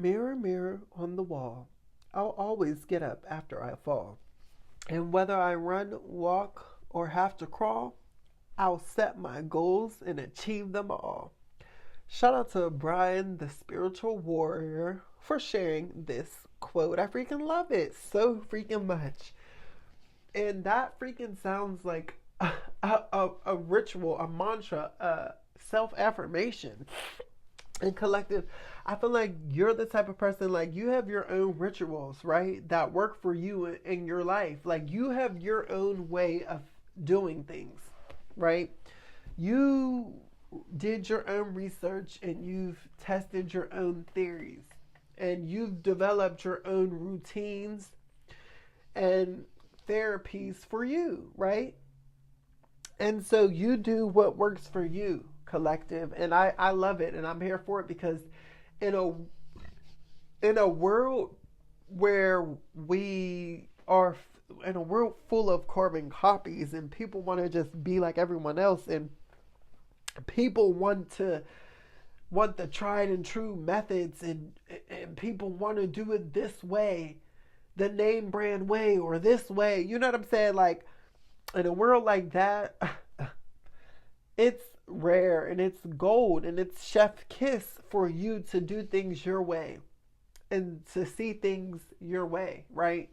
Mirror, mirror on the wall, I'll always get up after I fall. And whether I run, walk, or have to crawl, I'll set my goals and achieve them all. Shout out to Brian, the spiritual warrior, for sharing this quote. I freaking love it so freaking much. And that freaking sounds like a ritual, a mantra, a self affirmation. And collective, I feel like you're the type of person, like, you have your own rituals, right, that work for you in your life. Like, you have your own way of doing things, right? You did your own research and you've tested your own theories and you've developed your own routines and therapies for you, right? And so you do what works for you, collective. And I love it and I'm here for it because in a in a world where we are in a world full of carbon copies and people want to just be like everyone else and people want the tried and true methods and people want to do it this way, the name brand way or this way. You know what I'm saying? Like in a world like that, it's rare and it's gold and it's chef kiss for you to do things your way and to see things your way, right?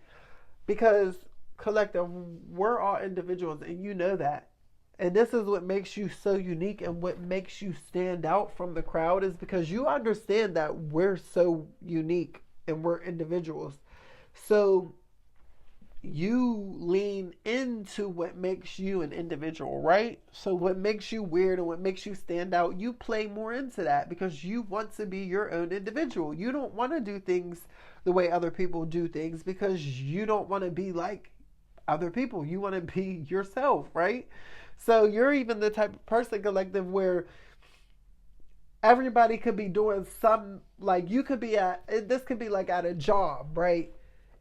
Because collective, we're all individuals and you know that. And this is what makes you so unique and what makes you stand out from the crowd is because you understand that we're so unique and we're individuals. So you lean into what makes you an individual, right? So what makes you weird and what makes you stand out, you play more into that because you want to be your own individual. You don't want to do things the way other people do things because you don't want to be like other people. You want to be yourself, right? So you're even the type of person collective where everybody could be doing some, like you could be at, this could be like at a job, right?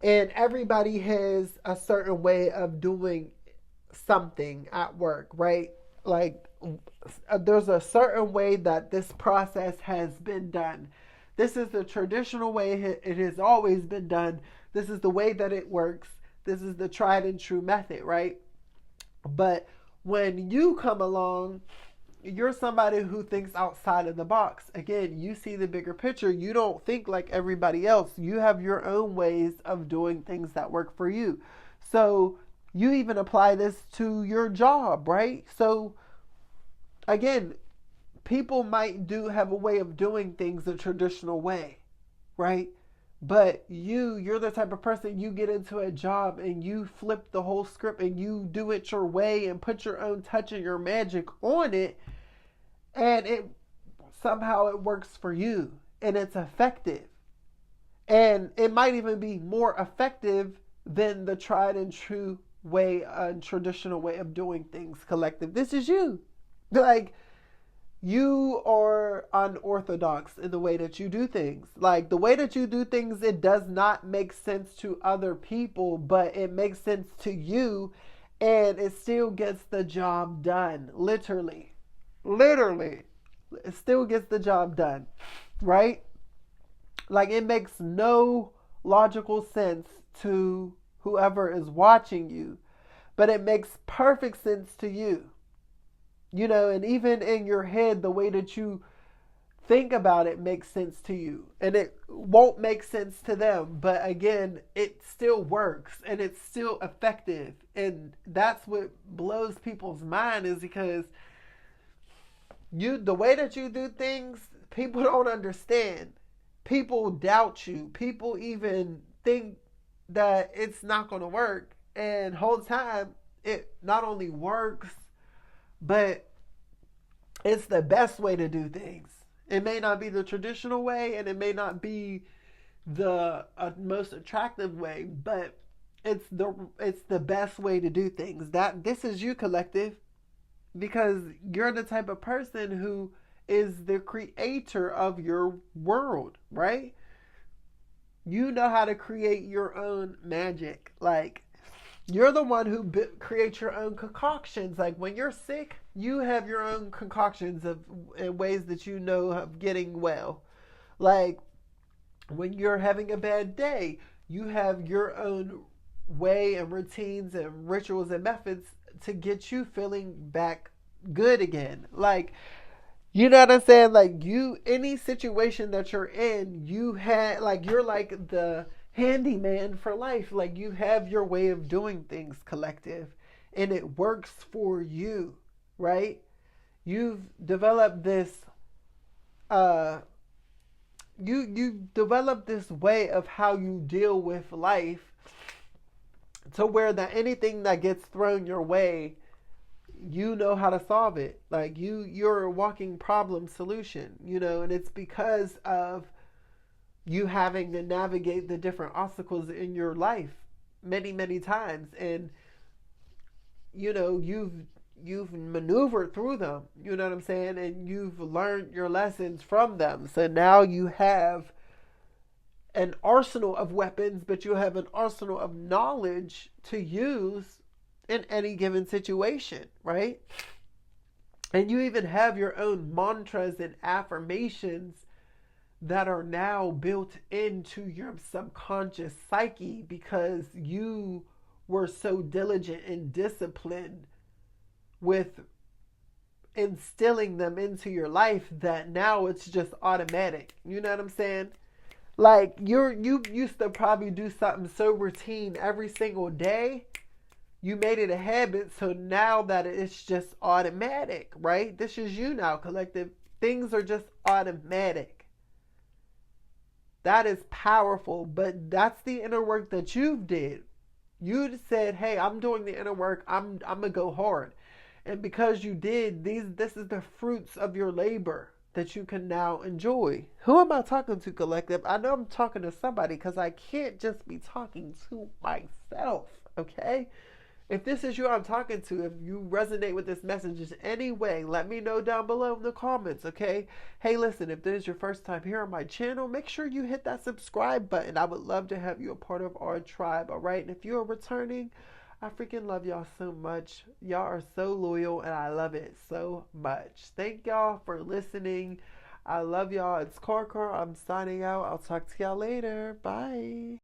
And everybody has a certain way of doing something at work, right? Like there's a certain way that this process has been done. This is the traditional way it has always been done. This is the way that it works. This is the tried and true method, right? But when you come along, you're somebody who thinks outside of the box. Again, you see the bigger picture. You don't think like everybody else. You have your own ways of doing things that work for you. So you even apply this to your job, right? So again, people might do have a way of doing things a traditional way, right? But you're the type of person, you get into a job and you flip the whole script and you do it your way and put your own touch and your magic on it, and it somehow it works for you and it's effective. And it might even be more effective than the tried and true way, traditional way of doing things, collective. This is you. Like, you are unorthodox in the way that you do things. Like the way that you do things, it does not make sense to other people, but it makes sense to you and it still gets the job done. Literally. Literally. It still gets the job done. Right? Like it makes no logical sense to whoever is watching you, but it makes perfect sense to you. You know, and even in your head, the way that you think about it makes sense to you. And it won't make sense to them. But again, it still works and it's still effective. And that's what blows people's mind is because the way that you do things, people don't understand. People doubt you. People even think that it's not going to work. And whole time, it not only works, but it's the best way to do things. It may not be the traditional way and it may not be the most attractive way, but it's the best way to do things. That this is you, collective, because you're the type of person who is the creator of your world, right? You know how to create your own magic. Like you're the one who creates your own concoctions. Like when you're sick, you have your own concoctions of in ways that you know of getting well. Like When you're having a bad day, you have your own way and routines and rituals and methods to get you feeling back good again. Like, you know what I'm saying? Like, you, any situation that you're in, you had, like, you're like the handyman for life. Like, you have your way of doing things, collective, and it works for you, right? You've developed this, uh, you develop this way of how you deal with life to where that anything that gets thrown your way, you know how to solve it. Like, you're a walking problem solution, and it's because of you having to navigate the different obstacles in your life many, many times. And you've maneuvered through them, you know what I'm saying? And you've learned your lessons from them. So now you have an arsenal of weapons, but you have an arsenal of knowledge to use in any given situation, right? And you even have your own mantras and affirmations that are now built into your subconscious psyche because you were so diligent and disciplined with instilling them into your life that now it's just automatic. You know what I'm saying? Like, you used to probably do something so routine every single day. You made it a habit, so now that it's just automatic, right? This is you now, collective. Things are just automatic. That is powerful, but that's the inner work that you did. You said, "Hey, I'm doing the inner work. I'm gonna go hard," and because you did this is the fruits of your labor that you can now enjoy. Who am I talking to, collective? I know I'm talking to somebody because I can't just be talking to myself. Okay. If this is you I'm talking to, if you resonate with this message in any way, let me know down below in the comments, okay? Hey, listen, if this is your first time here on my channel, make sure you hit that subscribe button. I would love to have you a part of our tribe, all right? And if you're returning, I freaking love y'all so much. Y'all are so loyal, and I love it so much. Thank y'all for listening. I love y'all. It's Karkar. I'm signing out. I'll talk to y'all later. Bye.